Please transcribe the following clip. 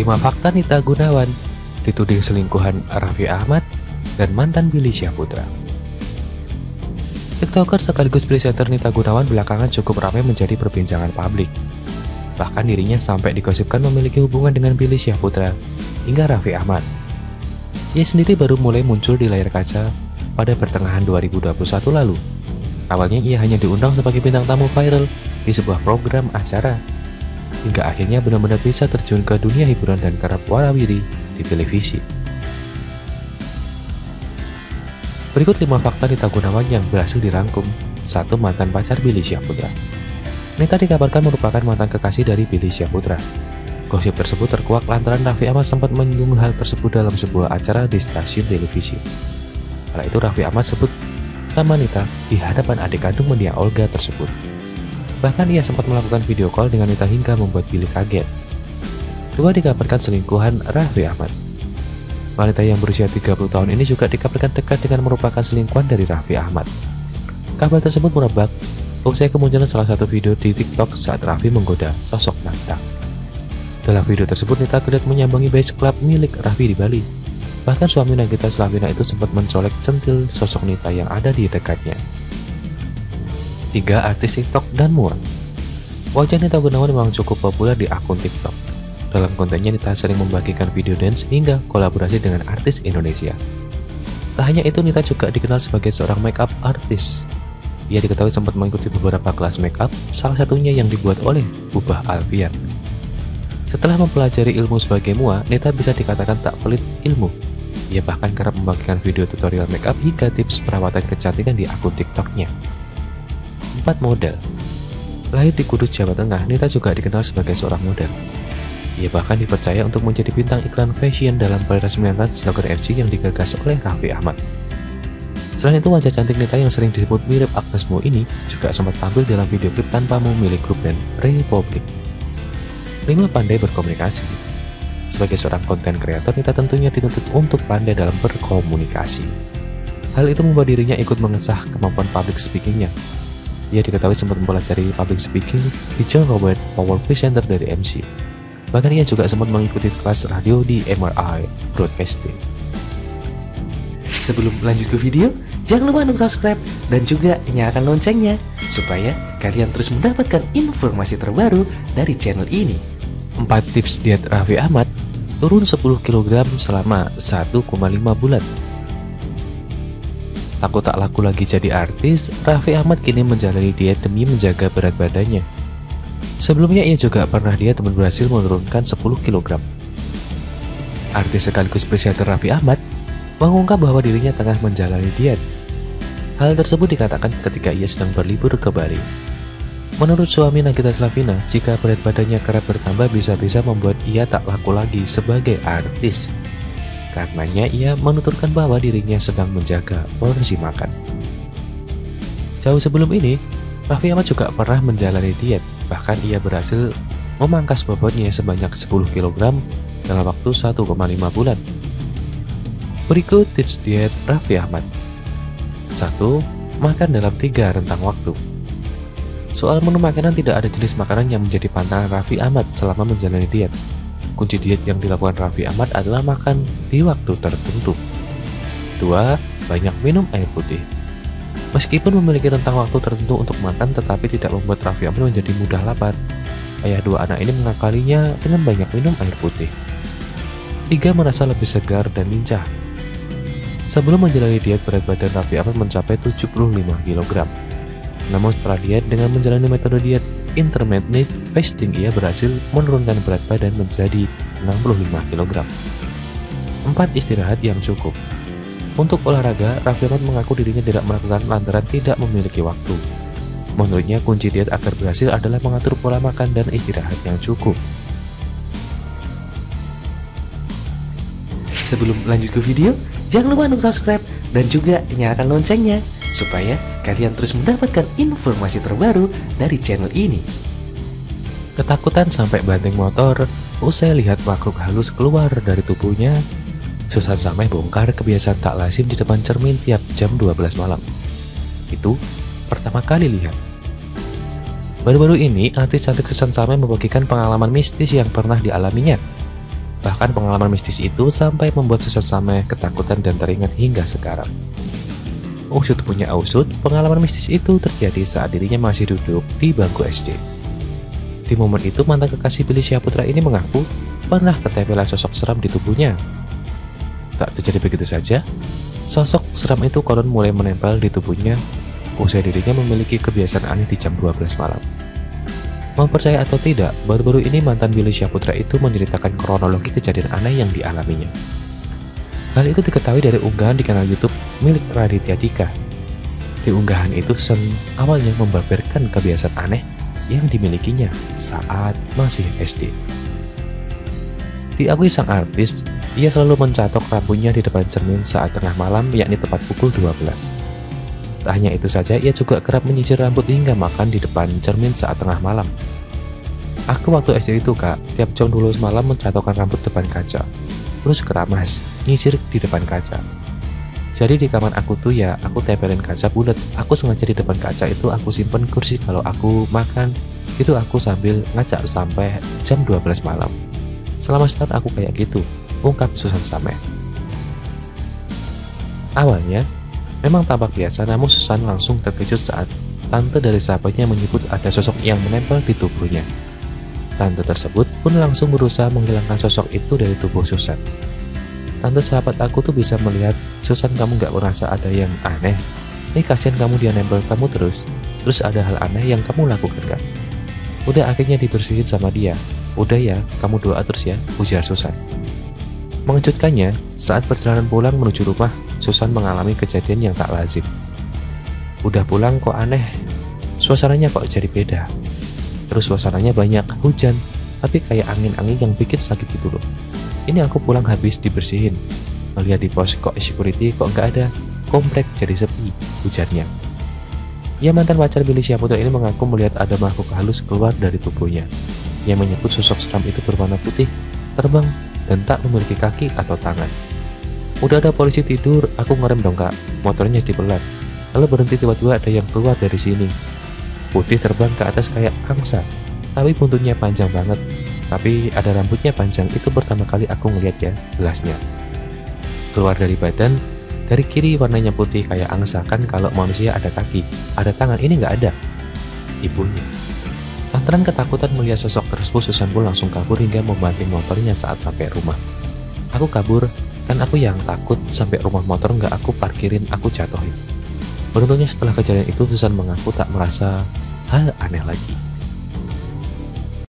5 fakta Nita Gunawan dituding selingkuhan Raffi Ahmad dan mantan Billy Syahputra. TikToker sekaligus presenter Nita Gunawan belakangan cukup ramai menjadi perbincangan publik. Bahkan dirinya sampai digosipkan memiliki hubungan dengan Billy Syahputra hingga Raffi Ahmad. Ia sendiri baru mulai muncul di layar kaca pada pertengahan 2021 lalu. Awalnya ia hanya diundang sebagai bintang tamu viral di sebuah program acara, hingga akhirnya benar-benar bisa terjun ke dunia hiburan dan kerap warawiri di televisi. Berikut 5 fakta Nita Gunawan yang berhasil dirangkum. 1. Mantan pacar Billy Syahputra. Nita dikabarkan merupakan mantan kekasih dari Billy Syahputra. Gosip tersebut terkuak lantaran Raffi Ahmad sempat menyinggung hal tersebut dalam sebuah acara di stasiun televisi. Kala itu Raffi Ahmad sebut nama Nita di hadapan adik kandung mendiang Olga tersebut. Bahkan ia sempat melakukan video call dengan Nita hingga membuat Billy kaget. 2. Dikabarkan selingkuhan Raffi Ahmad. Wanita yang berusia 30 tahun ini juga dikabarkan dekat dengan merupakan selingkuhan dari Raffi Ahmad. Kabar tersebut merebak usai kemunculan salah satu video di TikTok saat Raffi menggoda sosok Nita. Dalam video tersebut Nita terlihat menyambangi base club milik Raffi di Bali. Bahkan suami Nagita Slavina itu sempat mencolek centil sosok Nita yang ada di dekatnya. 3. Artis TikTok dan mural. Wajah Nita Gunawan memang cukup populer di akun TikTok. Dalam kontennya Nita sering membagikan video dance hingga kolaborasi dengan artis Indonesia. Tak hanya itu, Nita juga dikenal sebagai seorang makeup artis. Ia diketahui sempat mengikuti beberapa kelas makeup, salah satunya yang dibuat oleh Ubah Alfian. Setelah mempelajari ilmu sebagai mua, Nita bisa dikatakan tak pelit ilmu. Ia bahkan kerap membagikan video tutorial makeup hingga tips perawatan kecantikan di akun TikToknya. 4. Model. Lahir di Kudus, Jawa Tengah, Nita juga dikenal sebagai seorang model. Ia bahkan dipercaya untuk menjadi bintang iklan fashion dalam peresmian Slogan FC yang digagas oleh Raffi Ahmad. Selain itu, wajah cantik Nita yang sering disebut mirip Agnes Mo ini juga sempat tampil dalam video klip Tanpa Mu milik grup band Republik. 5. Pandai berkomunikasi. Sebagai seorang konten kreator, Nita tentunya dituntut untuk pandai dalam berkomunikasi. Hal itu membuat dirinya ikut mengasah kemampuan public speakingnya. Ia diketahui sempat mempelajari public speaking di John Robert Power Presenter dari MC. Bahkan ia juga sempat mengikuti kelas radio di MRI Broadcasting. Sebelum lanjut ke video, jangan lupa untuk subscribe dan juga nyalakan loncengnya supaya kalian terus mendapatkan informasi terbaru dari channel ini. 4 tips diet Raffi Ahmad turun 10 kg selama 1,5 bulan. Takut tak laku lagi jadi artis, Raffi Ahmad kini menjalani diet demi menjaga berat badannya. Sebelumnya ia juga pernah diet dan berhasil menurunkan 10 kg. Artis sekaligus presenter Raffi Ahmad mengungkap bahwa dirinya tengah menjalani diet. Hal tersebut dikatakan ketika ia sedang berlibur ke Bali. Menurut suami Nagita Slavina, jika berat badannya kerap bertambah bisa-bisa membuat ia tak laku lagi sebagai artis. Karenanya ia menuturkan bahwa dirinya sedang menjaga porsi makan. Jauh sebelum ini, Raffi Ahmad juga pernah menjalani diet. Bahkan ia berhasil memangkas bobotnya sebanyak 10 kg dalam waktu 1,5 bulan. Berikut tips diet Raffi Ahmad. 1. Makan dalam 3 rentang waktu. Soal menu makanan, tidak ada jenis makanan yang menjadi pantangan Raffi Ahmad selama menjalani diet. Kunci diet yang dilakukan Raffi Ahmad adalah makan di waktu tertentu. 2. Banyak minum air putih. Meskipun memiliki rentang waktu tertentu untuk makan, tetapi tidak membuat Raffi Ahmad menjadi mudah lapar. Ayah 2 anak ini mengakalinya dengan banyak minum air putih. 3. Merasa lebih segar dan lincah. Sebelum menjalani diet, berat badan Raffi Ahmad mencapai 75 kg. Namun setelah diet dengan menjalani metode diet intermittent fasting, ia berhasil menurunkan berat badan menjadi 65 kg. 4. Istirahat yang cukup. Untuk olahraga, Raffi Ahmad mengaku dirinya tidak melakukan lantaran tidak memiliki waktu. Menurutnya, kunci diet agar berhasil adalah mengatur pola makan dan istirahat yang cukup. Sebelum lanjut ke video, jangan lupa untuk subscribe dan juga nyalakan loncengnya supaya kalian terus mendapatkan informasi terbaru dari channel ini. Ketakutan sampai banting motor usai lihat makhluk halus keluar dari tubuhnya. Susan Sameh bongkar kebiasaan tak lazim di depan cermin tiap jam 12 malam. Itu pertama kali lihat. Baru-baru ini, artis cantik Susan Sameh membagikan pengalaman mistis yang pernah dialaminya. Bahkan pengalaman mistis itu sampai membuat Susan Sameh ketakutan dan teringat hingga sekarang. Usut punya usut, pengalaman mistis itu terjadi saat dirinya masih duduk di bangku SD. Di momen itu mantan kekasih Billy Syahputra ini mengaku pernah ketempelan sosok seram di tubuhnya. Tak terjadi begitu saja, sosok seram itu konon mulai menempel di tubuhnya usai dirinya memiliki kebiasaan aneh di jam 12 malam. Mau percaya atau tidak, baru-baru ini mantan Billy Syahputra itu menceritakan kronologi kejadian aneh yang dialaminya. Hal itu diketahui dari unggahan di kanal YouTube milik Raditya Dika. Di unggahan itu Susan awalnya membeberkan kebiasaan aneh yang dimilikinya saat masih SD. Diakui sang artis, ia selalu mencatok rambutnya di depan cermin saat tengah malam, yakni tepat pukul 12. Tak hanya itu saja, ia juga kerap menyisir rambut hingga makan di depan cermin saat tengah malam. Aku waktu SD itu kak, tiap jam 12 malam mencatokkan rambut depan kaca. Terus keramas, nyisir di depan kaca. Jadi di kamar aku tuh ya, aku tempelin kaca bulat. Aku sengaja di depan kaca itu aku simpen kursi kalau aku makan. Itu aku sambil ngacak sampai jam 12 malam. Selama setahun aku kayak gitu, ungkap Susan Sameh. Awalnya, memang tampak biasa, namun Susan langsung terkejut saat tante dari sahabatnya menyebut ada sosok yang menempel di tubuhnya. Tante tersebut pun langsung berusaha menghilangkan sosok itu dari tubuh Susan. Tante sahabat aku tuh bisa melihat, Susan kamu gak merasa ada yang aneh? Ini kasihan kamu dia nempel kamu terus ada hal aneh yang kamu lakukan kan? Udah akhirnya dibersihin sama dia. Udah ya, kamu doa terus ya, ujar Susan. Mengejutkannya, saat perjalanan pulang menuju rumah, Susan mengalami kejadian yang tak lazim. Udah pulang kok aneh, suasananya kok jadi beda. Terus suasananya banyak hujan, tapi kayak angin-angin yang bikin sakit gitu loh. Ini aku pulang habis dibersihin, melihat di pos kok security kok nggak ada, komplek jadi sepi, ujarnya. Ya mantan pacar Billy Syahputra ini mengaku melihat ada makhluk halus keluar dari tubuhnya. Ia menyebut sosok seram itu berwarna putih, terbang, dan tak memiliki kaki atau tangan. Udah ada polisi tidur, aku ngerem dong kak, motornya dipelan. Lalu berhenti tiba-tiba ada yang keluar dari sini. Putih terbang ke atas kayak angsa, tapi buntutnya panjang banget. Tapi ada rambutnya panjang, itu pertama kali aku ngeliat ya, jelasnya. Keluar dari badan, dari kiri warnanya putih kayak angsa, kan kalau manusia ada kaki, ada tangan, ini nggak ada. Ibunya. Lantaran ketakutan melihat sosok tersebut, Susan pun langsung kabur hingga membanting motornya saat sampai rumah. Aku kabur, kan aku yang takut sampai rumah motor nggak aku parkirin, aku jatuhin. Beruntungnya setelah kejadian itu, Susan mengaku tak merasa hal aneh lagi.